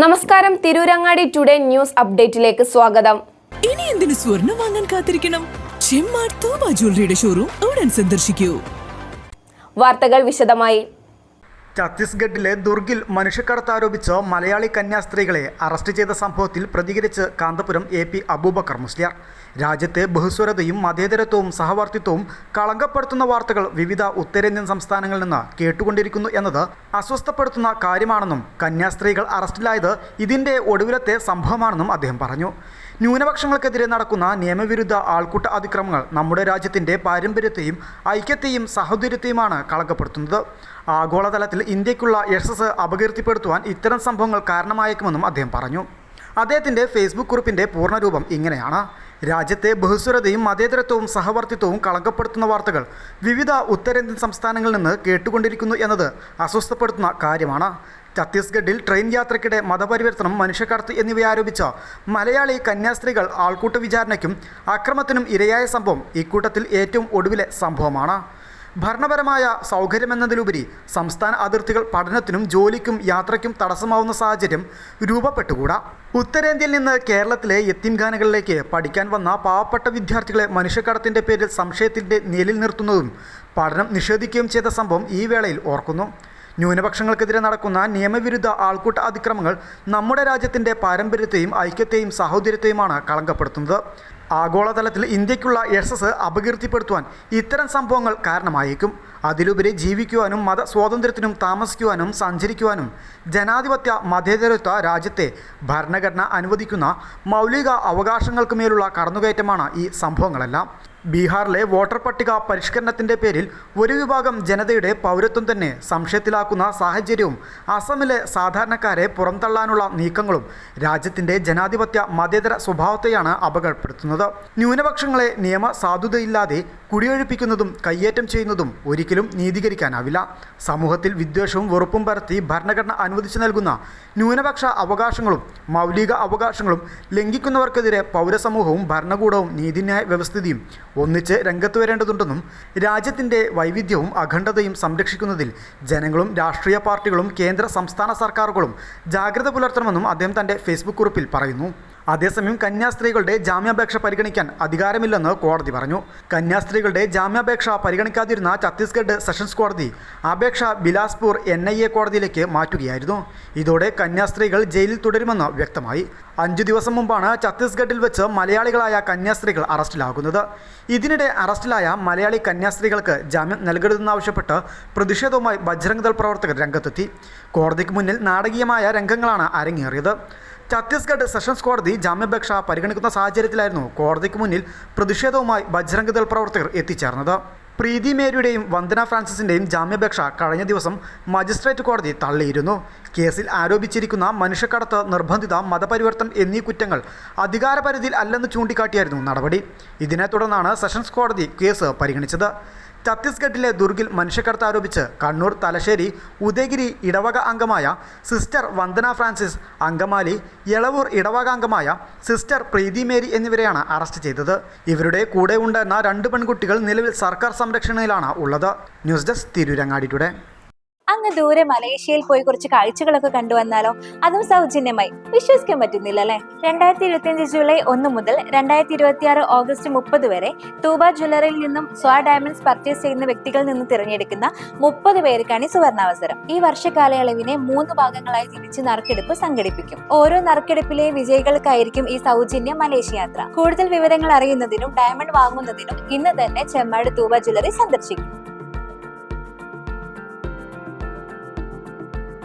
നമസ്കാരം, Tirurangadi today news അപ്ഡേറ്റിലേക്ക് സ്വാഗതം. ഇനി എന്തിനു സ്വർണം വാങ്ങാൻ കാത്തിരിക്കണം? ചെമ്മാട് തൂബ ജ്വല്ലറിയുടെ ഷോറൂം ഉടൻ സന്ദർശിക്കൂ. വാർത്തകൾ വിശദമായി. ഛത്തീസ്ഗഡിലെ ദുർഗിൽ മനുഷ്യക്കടത്ത് ആരോപിച്ച് മലയാളി കന്യാസ്ത്രീകളെ അറസ്റ്റ് ചെയ്ത സംഭവത്തിൽ പ്രതികരിച്ച് കാന്തപുരം AP അബൂബക്കർ മുസ്ലിയാർ. രാജ്യത്തെ ബഹുസ്വരതയും മതേതരത്വവും സഹവർത്തിത്വവും കളങ്കപ്പെടുത്തുന്ന വാർത്തകൾ വിവിധ ഉത്തരേന്ത്യൻ സംസ്ഥാനങ്ങളിൽ നിന്ന് കേട്ടുകൊണ്ടിരിക്കുന്നു എന്നത് അസ്വസ്ഥപ്പെടുത്തുന്ന കാര്യമാണെന്നും കന്യാസ്ത്രീകൾ അറസ്റ്റിലായത് ഇതിൻ്റെ ഒടുവിലത്തെ സംഭവമാണെന്നും അദ്ദേഹം പറഞ്ഞു. ന്യൂനപക്ഷങ്ങൾക്കെതിരെ നടക്കുന്ന നിയമവിരുദ്ധ ആൾക്കൂട്ട അതിക്രമങ്ങൾ നമ്മുടെ രാജ്യത്തിൻ്റെ പാരമ്പര്യത്തെയും ഐക്യത്തെയും സഹോദര്യത്തെയുമാണ് കളങ്കപ്പെടുത്തുന്നത്. ആഗോളതലത്തിൽ ഇന്ത്യക്കുള്ള യശസ് അപകീർത്തിപ്പെടുത്തുവാൻ ഇത്തരം സംഭവങ്ങൾ കാരണമായേക്കുമെന്നും അദ്ദേഹം പറഞ്ഞു. അദ്ദേഹത്തിൻ്റെ ഫേസ്ബുക്ക് കുറിപ്പിൻ്റെ പൂർണ്ണരൂപം ഇങ്ങനെയാണ്: രാജ്യത്തെ ബഹുസ്വരതയും മതേതരത്വവും സഹവർത്തിത്വവും കളങ്കപ്പെടുത്തുന്ന വാർത്തകൾ വിവിധ ഉത്തരേന്ത്യൻ സംസ്ഥാനങ്ങളിൽ നിന്ന് കേട്ടുകൊണ്ടിരിക്കുന്നു എന്നത് അസ്വസ്ഥപ്പെടുത്തുന്ന കാര്യമാണ്. ഛത്തീസ്ഗഡിൽ ട്രെയിൻ യാത്രയ്ക്കിടെ മതപരിവർത്തനം, മനുഷ്യക്കടത്ത് എന്നിവയാരോപിച്ച മലയാളി കന്യാസ്ത്രീകൾ ആൾക്കൂട്ട വിചാരണയ്ക്കും അക്രമത്തിനും ഇരയായ സംഭവം ഇക്കൂട്ടത്തിൽ ഏറ്റവും ഒടുവിലെ സംഭവമാണ്. ഭരണപരമായ സൗകര്യമെന്നതിലുപരി സംസ്ഥാന അതിർത്തികൾ പഠനത്തിനും ജോലിക്കും യാത്രയ്ക്കും തടസ്സമാവുന്ന സാഹചര്യം രൂപപ്പെട്ടുകൂടാ. ഉത്തരേന്ത്യയിൽ നിന്ന് കേരളത്തിലെ യത്തീംഖാനകളിലേക്ക് പഠിക്കാൻ വന്ന പാവപ്പെട്ട വിദ്യാർത്ഥികളെ മനുഷ്യക്കടത്തിൻ്റെ പേരിൽ സംശയത്തിൻ്റെ നിഴലിൽ നിർത്തുന്നതും പഠനം നിഷേധിക്കുകയും ചെയ്ത സംഭവം ഈ വേളയിൽ ഓർക്കുന്നു. ന്യൂനപക്ഷങ്ങൾക്കെതിരെ നടക്കുന്ന നിയമവിരുദ്ധ ആൾക്കൂട്ട അതിക്രമങ്ങൾ നമ്മുടെ രാജ്യത്തിൻ്റെ പാരമ്പര്യത്തെയും ഐക്യത്തെയും സഹോദര്യത്തെയുമാണ് കളങ്കപ്പെടുത്തുന്നത്. ആഗോളതലത്തിൽ ഇന്ത്യക്കുള്ള യശസ് അപകീർത്തിപ്പെടുത്തുവാൻ ഇത്തരം സംഭവങ്ങൾ കാരണമായേക്കും. അതിലുപരി ജീവിക്കുവാനും മത സ്വാതന്ത്ര്യത്തിനും താമസിക്കുവാനും സഞ്ചരിക്കുവാനും ജനാധിപത്യ മതേതരത്വ രാജ്യത്തെ ഭരണഘടന അനുവദിക്കുന്ന മൗലിക അവകാശങ്ങൾക്കുമേലുള്ള കടന്നുകയറ്റമാണ് ഈ സംഭവങ്ങളെല്ലാം. ബീഹാറിലെ വോട്ടർ പട്ടിക പരിഷ്കരണത്തിൻ്റെ പേരിൽ ഒരു വിഭാഗം ജനതയുടെ പൗരത്വം തന്നെ സംശയത്തിലാക്കുന്ന സാഹചര്യവും അസമിലെ സാധാരണക്കാരെ പുറന്തള്ളാനുള്ള നീക്കങ്ങളും രാജ്യത്തിൻ്റെ ജനാധിപത്യ മതേതര സ്വഭാവത്തെയാണ് അപകടപ്പെടുത്തുന്നത്. ന്യൂനപക്ഷങ്ങളെ നിയമ സാധുതയില്ലാതെ കുടിയൊഴിപ്പിക്കുന്നതും കയ്യേറ്റം ചെയ്യുന്നതും ഒരിക്കലും നീതീകരിക്കാനാവില്ല. സമൂഹത്തിൽ വിദ്വേഷവും വെറുപ്പും പരത്തി ഭരണഘടന അനുവദിച്ചു നൽകുന്ന ന്യൂനപക്ഷ അവകാശങ്ങളും മൗലിക അവകാശങ്ങളും ലംഘിക്കുന്നവർക്കെതിരെ പൗരസമൂഹവും ഭരണകൂടവും നീതിന്യായ വ്യവസ്ഥിതിയും ഒന്നിച്ച് രംഗത്ത് വരേണ്ടതുണ്ടെന്നും രാജ്യത്തിൻ്റെ വൈവിധ്യവും അഖണ്ഡതയും സംരക്ഷിക്കുന്നതിൽ ജനങ്ങളും രാഷ്ട്രീയ പാർട്ടികളും കേന്ദ്ര സംസ്ഥാന സർക്കാരുകളും ജാഗ്രത പുലർത്തണമെന്നും അദ്ദേഹം തൻ്റെ ഫേസ്ബുക്ക് കുറിപ്പിൽ പറയുന്നു. അതേസമയം കന്യാസ്ത്രീകളുടെ ജാമ്യാപേക്ഷ പരിഗണിക്കാൻ അധികാരമില്ലെന്ന് കോടതി പറഞ്ഞു. കന്യാസ്ത്രീകളുടെ ജാമ്യാപേക്ഷ പരിഗണിക്കാതിരുന്ന ഛത്തീസ്ഗഡ് സെഷൻസ് കോടതി അപേക്ഷ ബിലാസ്പൂർ NIA കോടതിയിലേക്ക് മാറ്റുകയായിരുന്നു. ഇതോടെ കന്യാസ്ത്രീകൾ ജയിലിൽ തുടരുമെന്ന് വ്യക്തമായി. 5 ദിവസം മുമ്പാണ് ഛത്തീസ്ഗഡിൽ വെച്ച് മലയാളികളായ കന്യാസ്ത്രീകൾ അറസ്റ്റിലാകുന്നത്. ഇതിനിടെ അറസ്റ്റിലായ മലയാളി കന്യാസ്ത്രീകൾക്ക് ജാമ്യം നൽകരുതെന്നാവശ്യപ്പെട്ട് പ്രതിഷേധവുമായി ബജ്രംഗ് ദൾ പ്രവർത്തകർ രംഗത്തെത്തി. കോടതിക്ക് മുന്നിൽ നാടകീയമായ രംഗങ്ങളാണ് അരങ്ങേറിയത്. ഛത്തീസ്ഗഡ് സെഷൻസ് കോടതി ജാമ്യാപേക്ഷ പരിഗണിക്കുന്ന സാഹചര്യത്തിലായിരുന്നു കോടതിക്ക് മുന്നിൽ പ്രതിഷേധവുമായി ബജ്രംഗ് ദൾ പ്രവർത്തകർ എത്തിച്ചേർന്നത്. പ്രീതി മേരിയുടെയും വന്ദന ഫ്രാൻസിസിൻ്റെയും ജാമ്യാപേക്ഷ കഴിഞ്ഞ ദിവസം മജിസ്ട്രേറ്റ് കോടതി തള്ളിയിരുന്നു. കേസിൽ ആരോപിച്ചിരിക്കുന്ന മനുഷ്യക്കടത്ത്, നിർബന്ധിത മതപരിവർത്തനം എന്നീ കുറ്റങ്ങൾ അധികാരപരിധിയിൽ അല്ലെന്ന് ചൂണ്ടിക്കാട്ടിയായിരുന്നു നടപടി. ഇതിനെ തുടർന്നാണ് സെഷൻസ് കോടതി കേസ് പരിഗണിച്ചത്. ഛത്തീസ്ഗഡിലെ ദുർഗിൽ മനുഷ്യക്കടത്ത് ആരോപിച്ച് കണ്ണൂർ, തലശ്ശേരി, ഉദയഗിരി ഇടവക അംഗമായ സിസ്റ്റർ വന്ദന ഫ്രാൻസിസ്, അങ്കമാലി, യളവൂർ ഇടവക അംഗമായ സിസ്റ്റർ പ്രീതി മേരി എന്നിവരെയാണ് അറസ്റ്റ് ചെയ്തത്. ഇവരുടെ കൂടെ ഉണ്ടായിരുന്ന 2 പെൺകുട്ടികൾ നിലവിൽ സർക്കാർ സംരക്ഷണയിലാണ് ഉള്ളത്. News desk Tirurangadi today. അങ്ങ് ദൂരെ മലേഷ്യയിൽ പോയി കുറച്ച് കാഴ്ചകളൊക്കെ കണ്ടുവന്നാലോ? അതും സൗജന്യമായി. വിശ്വസിക്കാൻ പറ്റുന്നില്ല അല്ലേ? 2025 ജൂലൈ 1 മുതൽ 2026 ഓഗസ്റ്റ് 30 വരെ തൂബ ജ്വല്ലറിയിൽ നിന്നും ഡയമണ്ട്സ് പർച്ചേസ് ചെയ്യുന്ന വ്യക്തികളിൽ നിന്ന് തിരഞ്ഞെടുക്കുന്ന 30 പേർക്കാണ് സുവർണാവസരം. ഈ വർഷകാലയളവിനെ 3 ഭാഗങ്ങളായി തിരിച്ച് നറുക്കെടുപ്പ് സംഘടിപ്പിക്കും. ഓരോ നറുക്കെടുപ്പിലെ വിജയികൾക്കായിരിക്കും ഈ സൗജന്യ മലേഷ്യ യാത്ര. കൂടുതൽ വിവരങ്ങൾ അറിയുന്നതിനും ഡയമണ്ട് വാങ്ങുന്നതിനും ഇന്ന് തന്നെ ചെമ്മാട് തൂബ ജ്വല്ലറി സന്ദർശിക്കും.